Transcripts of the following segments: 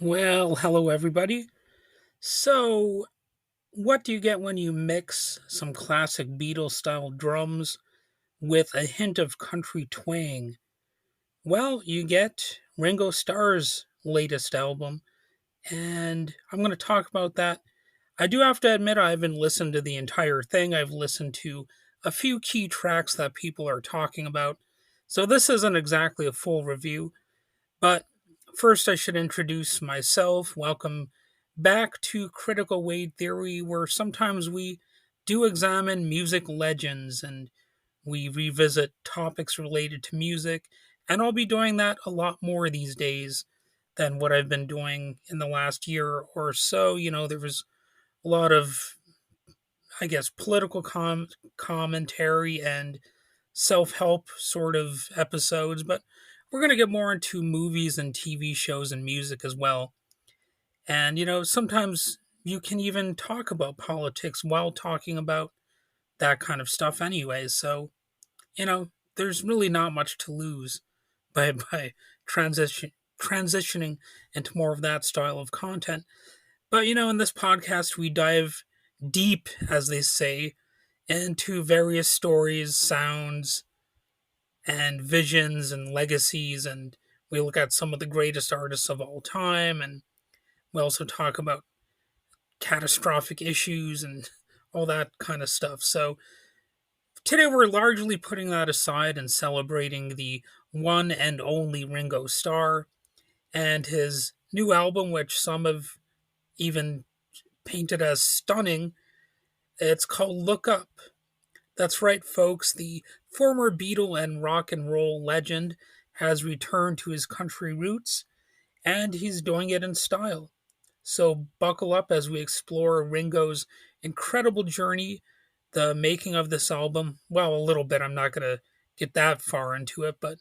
Well, hello everybody. So, what do you get when you mix some classic Beatles style drums with a hint of country twang? Well, you get Ringo Starr's latest album, and I'm going to talk about that. I do have to admit, I haven't listened to the entire thing. I've listened to a few key tracks that people are talking about. So, this isn't exactly a full review. But first, I should introduce myself. Welcome back to Critical Weight Theory, where sometimes we do examine music legends and we revisit topics related to music. And I'll be doing that a lot more these days than what I've been doing in the last year or so. There was a lot of, I guess, political commentary and self help sort of episodes, but we're going to get more into movies and TV shows and music as well. And, sometimes you can even talk about politics while talking about that kind of stuff anyway. So, there's really not much to lose by transitioning into more of that style of content. But, in this podcast, we dive deep, as they say, into various stories, sounds, and visions and legacies, and we look at some of the greatest artists of all time, and we also talk about catastrophic issues and all that kind of stuff. So today we're largely putting that aside and celebrating the one and only Ringo Starr and his new album, which some have even painted as stunning. It's called Look Up. That's right, folks. The former Beatle and rock and roll legend has returned to his country roots, and he's doing it in style. So buckle up as we explore Ringo's incredible journey, the making of this album. Well, a little bit. I'm not going to get that far into it, but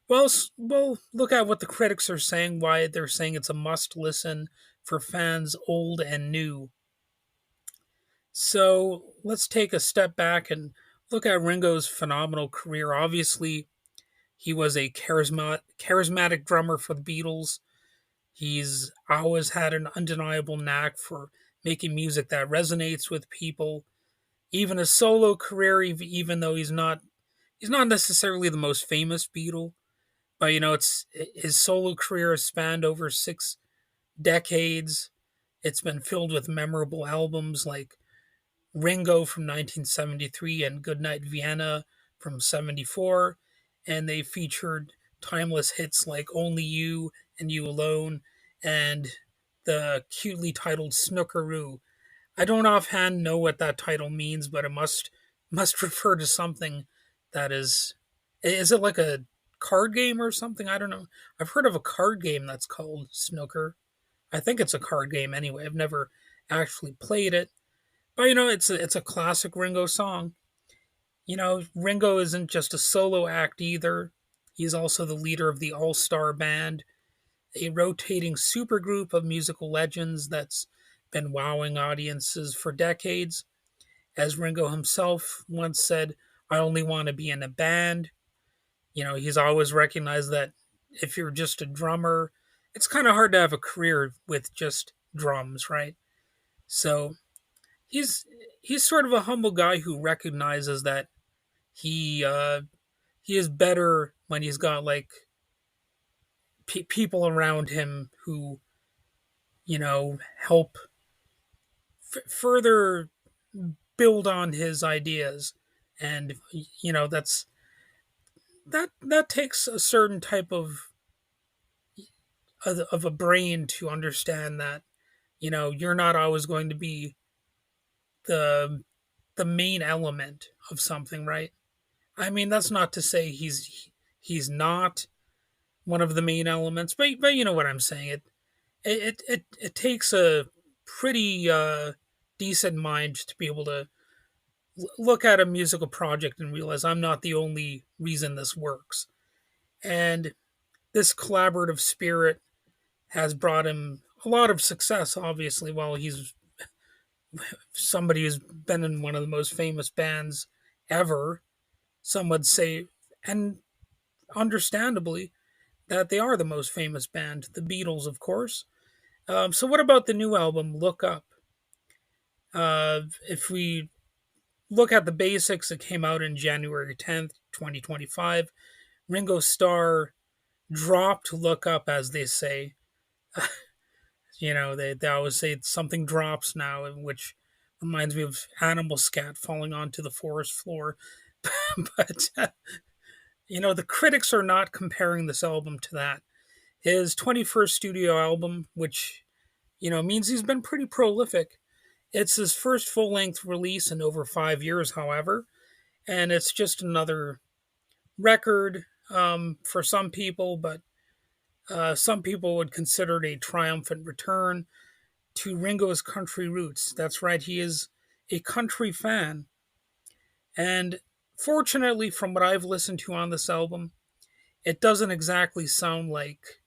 we'll look at what the critics are saying, why they're saying it's a must listen for fans old and new. So let's take a step back and look at Ringo's phenomenal career. Obviously, he was a charismatic drummer for the Beatles. He's always had an undeniable knack for making music that resonates with people. Even his solo career, even though he's not necessarily the most famous Beatle, but it's his solo career has spanned over 6 decades. It's been filled with memorable albums like Ringo from 1973 and Goodnight Vienna from 74, and they featured timeless hits like Only You and You Alone and the cutely titled Snookeroo. I don't offhand know what that title means, but it must refer to something that is it like a card game or something? I don't know. I've heard of a card game that's called Snooker. I think it's a card game anyway. I've never actually played it. But it's a classic Ringo song. Ringo isn't just a solo act either. He's also the leader of the All Star Band, a rotating supergroup of musical legends that's been wowing audiences for decades. As Ringo himself once said, I only want to be in a band. He's always recognized that if you're just a drummer, it's kind of hard to have a career with just drums, right? So he's he's sort of a humble guy who recognizes that he uh, he is better when he's got like people around him who help further build on his ideas, and that takes a certain type of a brain to understand that you're not always going to be the the main element of something, right? I mean, that's not to say he's not one of the main elements, but you know what I'm saying. It takes a pretty decent mind to be able to look at a musical project and realize I'm not the only reason this works. And this collaborative spirit has brought him a lot of success. Obviously, while he's somebody who's been in one of the most famous bands ever, some would say, and understandably, that they are the most famous band, the Beatles, of course. So what about the new album, Look Up? If we look at the basics, it came out in January 10th, 2025. Ringo Starr dropped Look Up, as they say. They always say something drops now, which reminds me of animal scat falling onto the forest floor. but, the critics are not comparing this album to that. His 21st studio album, which, means he's been pretty prolific. It's his first full length release in over 5 years, however, and it's just another record for some people, but some people would consider it a triumphant return to Ringo's country roots. That's right, he is a country fan. And fortunately, from what I've listened to on this album, it doesn't exactly sound like,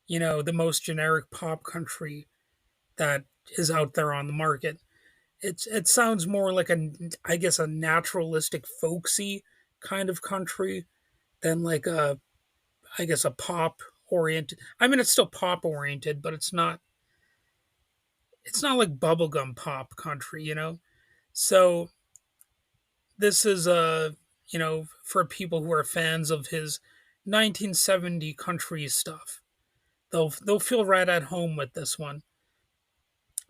the most generic pop country that is out there on the market. It sounds more like I guess a naturalistic folksy kind of country than like a I guess a pop oriented. I mean, it's still pop oriented, but it's not like bubblegum pop country. So this is for people who are fans of his 1970 country stuff. They'll feel right at home with this one.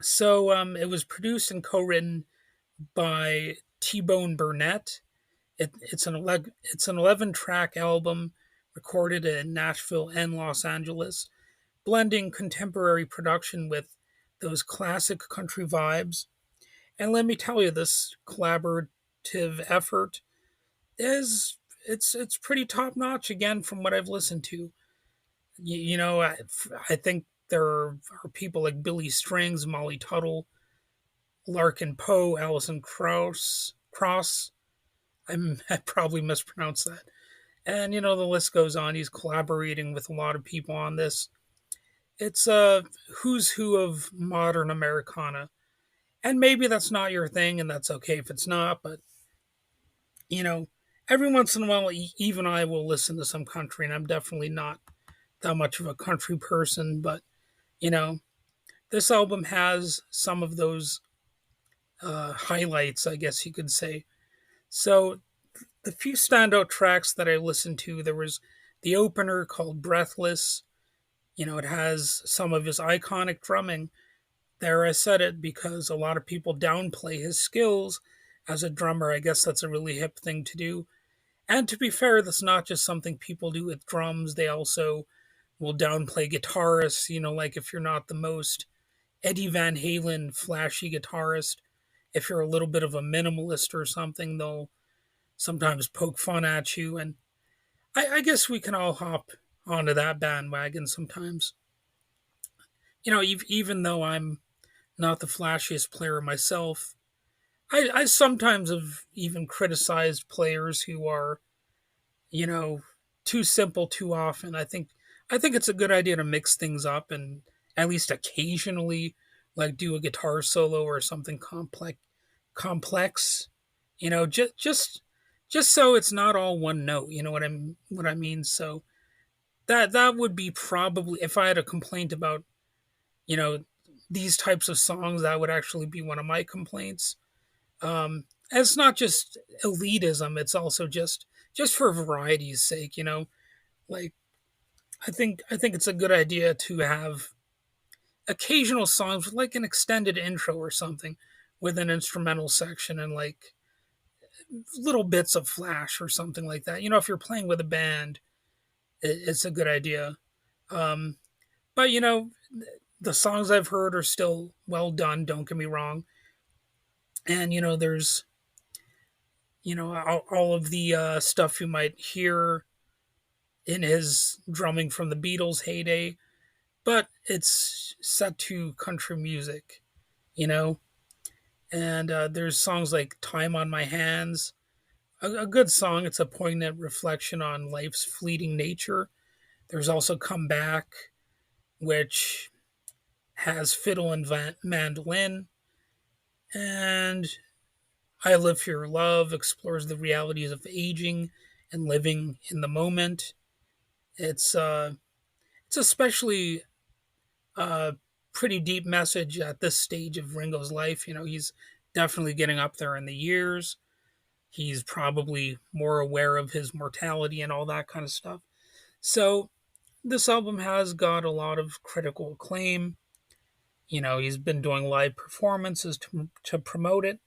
So it was produced and co-written by T-Bone Burnett. It's an 11-track album recorded in Nashville and Los Angeles, blending contemporary production with those classic country vibes. And let me tell you, this collaborative effort is it's pretty top notch again from what I've listened to. I think there are people like Billy Strings, Molly Tuttle, Larkin Poe, Alison Cross. I probably mispronounced that. And the list goes on. He's collaborating with a lot of people on this. It's a who's who of modern Americana. And maybe that's not your thing, and that's okay if it's not, but you know, every once in a while, even I will listen to some country, and I'm definitely not that much of a country person, but you know, this album has some of those highlights, I guess you could say. So, the few standout tracks that I listened to, there was the opener called Breathless. It has some of his iconic drumming. There, I said it because a lot of people downplay his skills as a drummer. I guess that's a really hip thing to do. And to be fair, that's not just something people do with drums. They also will downplay guitarists, like if you're not the most Eddie Van Halen flashy guitarist, if you're a little bit of a minimalist or something, they'll sometimes poke fun at you. And I guess we can all hop onto that bandwagon sometimes. Even though I'm not the flashiest player myself, I sometimes have even criticized players who are, you know, too simple too often. I think it's a good idea to mix things up and at least occasionally like do a guitar solo or something complex. Just so it's not all one note. You know what I mean? So that would be probably if I had a complaint about you know these types of songs, that would actually be one of my complaints. And it's not just elitism; it's also just for variety's sake. Like I think it's a good idea to have occasional songs with like an extended intro or something with an instrumental section and like little bits of flash or something like that. If you're playing with a band, it's a good idea. Um, but the songs I've heard are still well done. Don't get me wrong. And there's all of the stuff you might hear in his drumming from the Beatles' heyday, but it's set to country music, you know. And there's songs like "Time on My Hands," a good song. It's a poignant reflection on life's fleeting nature. There's also "Come Back," which has fiddle and mandolin, and "I Live for Your Love" explores the realities of aging and living in the moment. It's especially pretty deep message at this stage of Ringo's life. He's definitely getting up there in the years. He's probably more aware of his mortality and all that kind of stuff. So this album has got a lot of critical acclaim. He's been doing live performances to promote it.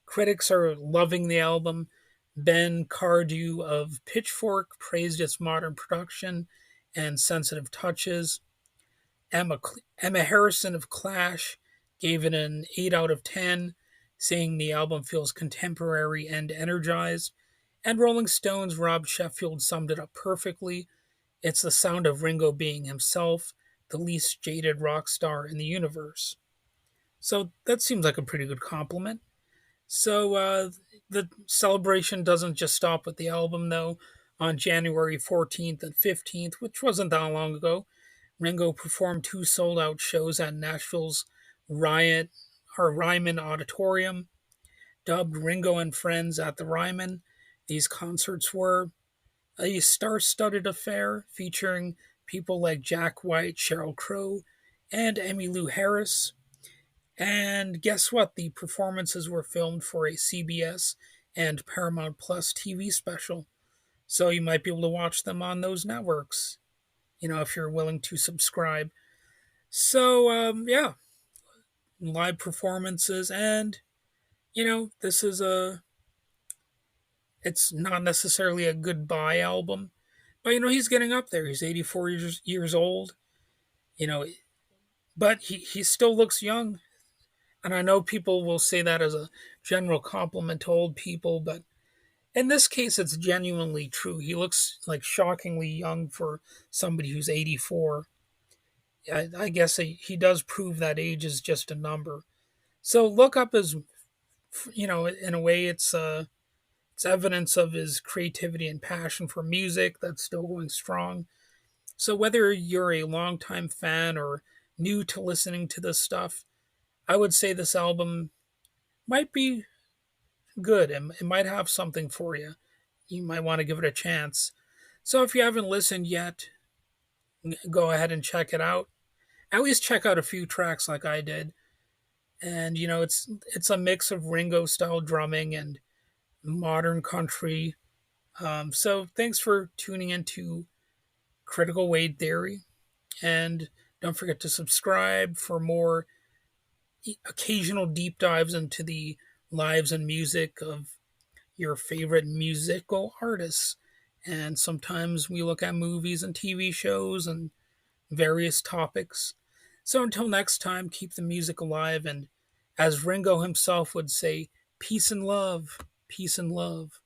Critics are loving the album. Ben Cardew of Pitchfork praised its modern production and sensitive touches. Emma Harrison of Clash gave it an 8 out of 10, saying the album feels contemporary and energized. And Rolling Stone's Rob Sheffield summed it up perfectly. It's the sound of Ringo being himself, the least jaded rock star in the universe. So that seems like a pretty good compliment. So the celebration doesn't just stop with the album, though. On January 14th and 15th, which wasn't that long ago, Ringo performed two sold out shows at Nashville's Ryman Auditorium, dubbed Ringo and Friends at the Ryman. These concerts were a star studded affair featuring people like Jack White, Sheryl Crow, and Emmylou Harris. And guess what? The performances were filmed for a CBS and Paramount Plus TV special. So you might be able to watch them on those networks, if you're willing to subscribe. So, yeah, live performances. And, this is it's not necessarily a goodbye album, but, he's getting up there. He's 84 years old, you know, but he still looks young. And I know people will say that as a general compliment to old people, but in this case, it's genuinely true. He looks like shockingly young for somebody who's 84. I guess he does prove that age is just a number. So look up his, in a way, it's evidence of his creativity and passion for music that's still going strong. So whether you're a longtime fan or new to listening to this stuff, I would say this album might be good. It might have something for you. You might want to give it a chance. So if you haven't listened yet, go ahead and check it out. At least check out a few tracks like I did. And it's a mix of Ringo style drumming and modern country. So thanks for tuning into Critical Weight Theory, and don't forget to subscribe for more occasional deep dives into the lives and music of your favorite musical artists. And sometimes we look at movies and TV shows and various topics. So until next time, keep the music alive, and as Ringo himself would say, peace and love, peace and love.